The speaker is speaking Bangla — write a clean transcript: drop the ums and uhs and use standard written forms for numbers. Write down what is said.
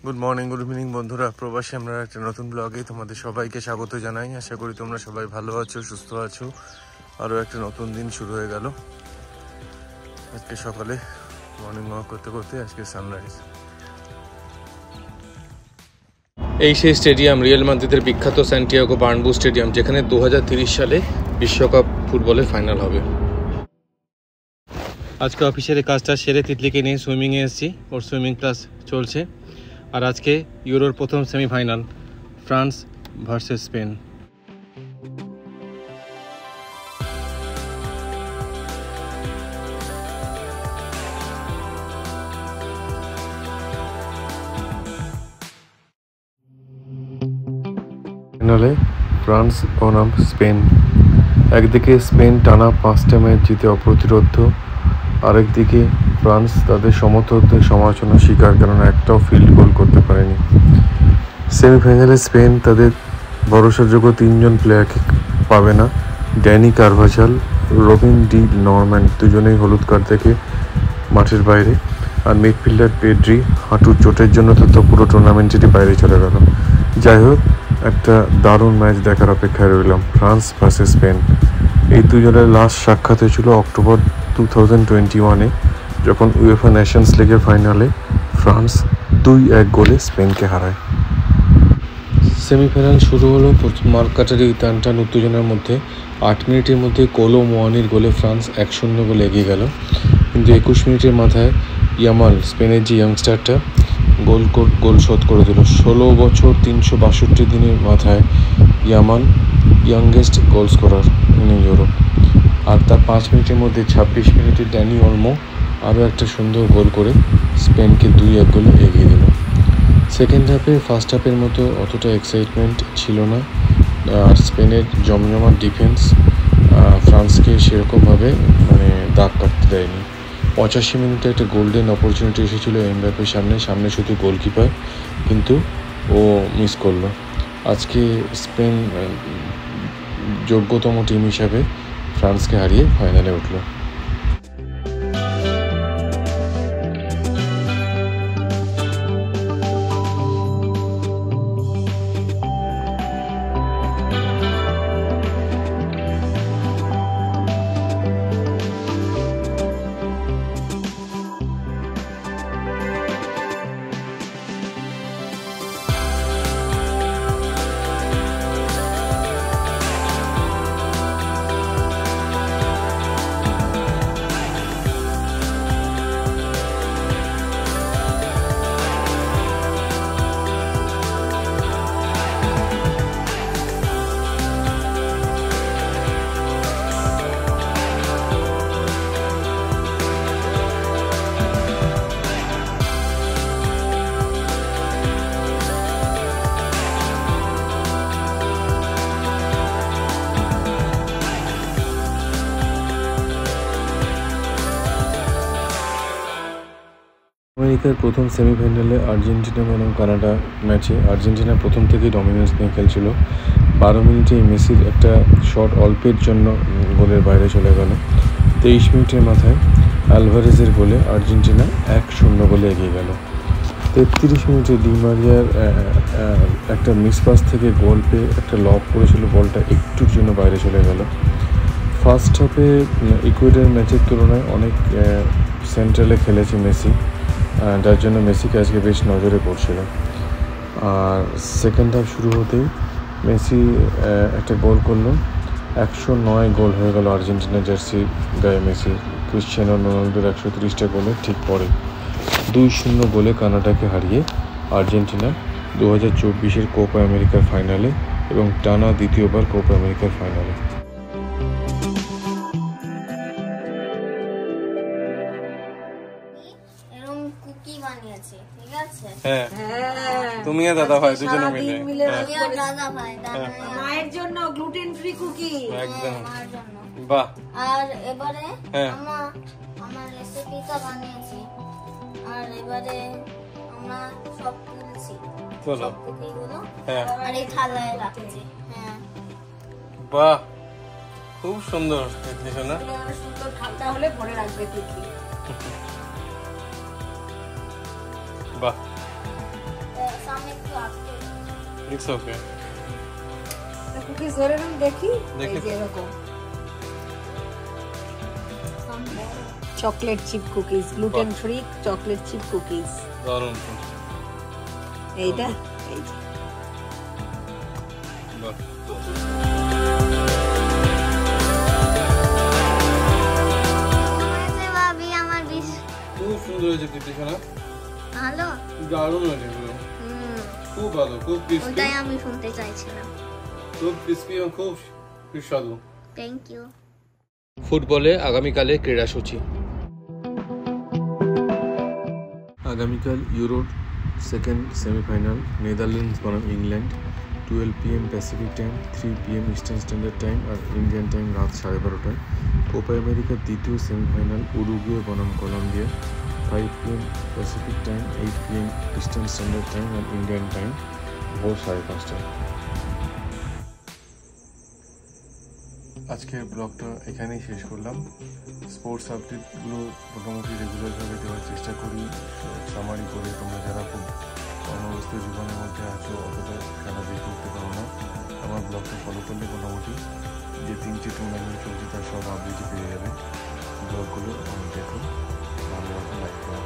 গুড মর্নিং, গুড ইভিনিং বন্ধুরা। প্রবাসী আমরা একটা নতুন ব্লগে তোমাদের সবাইকে স্বাগত জানাই। আশা করি তোমরা সবাই ভালো আছো, সুস্থ আছো। আরও একটা নতুন দিন শুরু হয়ে গেল। আজকে সকালে মর্নিং ওয়াক করতে করতে আজকে সানরাইজ। এই সেই স্টেডিয়াম, রিয়াল মাদ্রিদের বিখ্যাত স্যান্টিয়াগো বার্নব্যু স্টেডিয়াম, যেখানে 2030 সালে বিশ্বকাপ ফুটবলের ফাইনাল হবে। আজকে অফিসের কাজটা সেরে তিতলিকে নিয়ে সুইমিংয়ে এসেছি। ওর সুইমিং ক্লাস চলছে। আর আজকে ইউরোর প্রথম সেমিফাইনাল, ফ্রান্স ভার্সেস স্পেন। ফাইনালে ফ্রান্স বনাম স্পেন। একদিকে স্পেন টানা 5টা ম্যাচ জিতে অপ্রতিরোধ্য, আরেকদিকে ফ্রান্স তাদের সমর্থকদের সমালোচনা শিকার, কেননা একটাও ফিল্ড গোল করতে পারেনি। সেমিফাইনালে স্পেন তাদের ভরসাযোগ্য 3জন প্লেয়ারকে পাবে না। Danny Carvajal, Robin D Norman দুজনেই হলুদ কার্ড থেকে মাঠের বাইরে। আর মিডফিল্ডার পেড্রি হাঁটুর চোটের জন্য তো পুরো টুর্নামেন্টেরই বাইরে চলে গেল। যাই হোক, একটা দারুণ ম্যাচ দেখার অপেক্ষায় রইলাম। France versus Spain. এই দুজনের লাস্ট সাক্ষাৎ হয়েছিল অক্টোবর 2021-এ, যখন উয়েফা নেশনস লিগের ফাইনালে ফ্রান্স 2-1 গোলে স্পেনকে হারায়। সেমিফাইনাল শুরু হলো মার্কাটারি টানটান উত্তেজনার মধ্যে। 8 মিনিটের মধ্যে কোলো মোয়ানির গোলে ফ্রান্স 1-0 গোলে এগিয়ে গেল। কিন্তু 21 মিনিটের মাথায় ইয়ামাল, স্পেনের যে ইয়াংস্টারটা, গোল শোধ করে দিল। 16 বছর 362 দিনের মাথায় Yamal youngest goal scorer in Europe. আর তার 5 মিনিটের মধ্যে 26 মিনিটে ড্যানি অলমো আরও একটা সুন্দর গোল করে স্পেনকে 2-1 গোলে এগিয়ে দিল। সেকেন্ড হাফে ফার্স্ট হাফের মতো অতটা এক্সাইটমেন্ট ছিল না। আর স্পেনের জমজমাট ডিফেন্স ফ্রান্সকে সেরকমভাবে দাগ কাটতে দেয়নি। 85 মিনিটে একটা গোল্ডেন অপরচুনিটি এসেছিলো এমবাপ্পের সামনে শুধু গোলকিপার, কিন্তু ও মিস করলো। আজকে স্পেন যোগ্যতম টিম হিসাবে ফ্রান্সকে হারিয়ে ফাইনালে উঠল। আমেরিকার প্রথম সেমিফাইনালে আর্জেন্টিনা বনাম কানাডা ম্যাচে আর্জেন্টিনা প্রথম থেকেই ডমিনেন্স নিয়ে খেলছিল। 12 মিনিটে মেসির একটা শট অল্পের জন্য গোলের বাইরে চলে গেল। 23 মিনিটের মাথায় আলভারেজের গোলে আর্জেন্টিনা 1-0 গোলে এগিয়ে গেল। 33 মিনিটে ডি মারিয়ার একটা মিসপাস থেকে গোল পেয়ে একটা লব করেছিল, বলটা একটুর জন্য বাইরে চলে গেল। ফার্স্ট হাফে ইকুয়েডর ম্যাচের তুলনায় অনেক সেন্ট্রালে খেলেছে মেসি, যার জন্য মেসিকে আজকে বেশ নজরে পড়ছিল। আর সেকেন্ড হাফ শুরু হতেই মেসি একটা গোল করলো। 109 গোল হয়ে গেল আর্জেন্টিনা জার্সি গায়ে মেসি। ক্রিশ্চিয়ানো রোনাল্ডোর 130টা গোলের ঠিক পরে 2-0 গোলে কানাডাকে হারিয়ে আর্জেন্টিনা 2024-এর কোপা আমেরিকার ফাইনালে এবং টানা দ্বিতীয়বার কোপা আমেরিকার ফাইনালে। হ্যাঁ, তুমি আর দাদা ভাই দুজনে মিলে মায়ের জন্য গ্লুটেন ফ্রি কুকি একদম। বাহ। আর এবারে আমার রেসিপিটা বানিয়েছি, আর এবারে আমরা সব তুলছি, চলো কুকিগুলো আর এই থালায় রাখছি। হ্যাঁ, বাহ, খুব সুন্দর। সুন্দর ঠান্ডা হলে ভরে রাখবে কুকি। বাহ, আমি একটু আটকে ইটস ওকে। কুকিজ ধরে নাম দেখি, দেখি। এই যে এরকম chocolate chip cookies, gluten free chocolate chip cookies. দারুণ। এইটা এই যে বাহ। হয়েছে ভাবি আমার বিশ খুব সুন্দর হয়েছে তৃপ্তিশোনা, ভালো। দারুণ হয়েছে এগুলো, খুব ভালো, খুব ক্রিস্পি, ওটাই আমি শুনতে চাইছিলাম। খুব ক্রিস্পি এবং খুব সুস্বাদু। Thank you. ফুটবলে আগামীকালে ক্রীড়াসূচি। আগামীকাল ইউরোর সেকেন্ড সেমিফাইনাল, নেদারল্যান্ডস বনাম England, 12 PM Pacific time, 3 PM eastern standard time আর ইন্ডিয়ান টাইম রাত 12:30টায়। কোপা আমেরিকার দ্বিতীয় সেমিফাইনাল, উরুগুয়ে বনাম Colombia, 5 PM Pacific time, 8 PM eastern standard time আর ইন্ডিয়ান টাইম ভোর 5:30টায়। আজকের ব্লগটা এখানেই শেষ করলাম। স্পোর্টস আপডেটগুলো মোটামুটি রেগুলারভাবে দেওয়ার চেষ্টা করি, সামারি করে। তোমরা যারা খুব কর্মব্যস্ত জীবনের মধ্যে আছো, অতটা খেলা দেখে উঠতে পারো না, আমার ব্লগটা ফলো করলে মোটামুটি যে 3টে টুর্নামেন্ট চলছে তার সব আপডেটই পেয়ে যাবে। ব্লগগুলো দেখো, ভালো লাগলে লাইক করো।